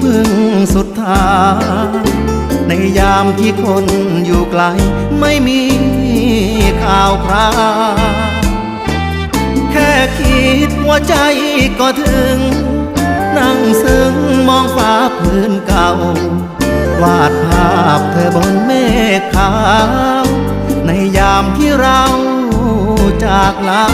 พึ่งสุดท้ายในยามที่คนอยู่ไกลไม่มีข่าวคราวแค่คิดว่าใจก็ถึงนั่งซึ้งมองฟ้าพื้นเก่าวาดภาพเธอบนเมฆขาวในยามที่เราจากลา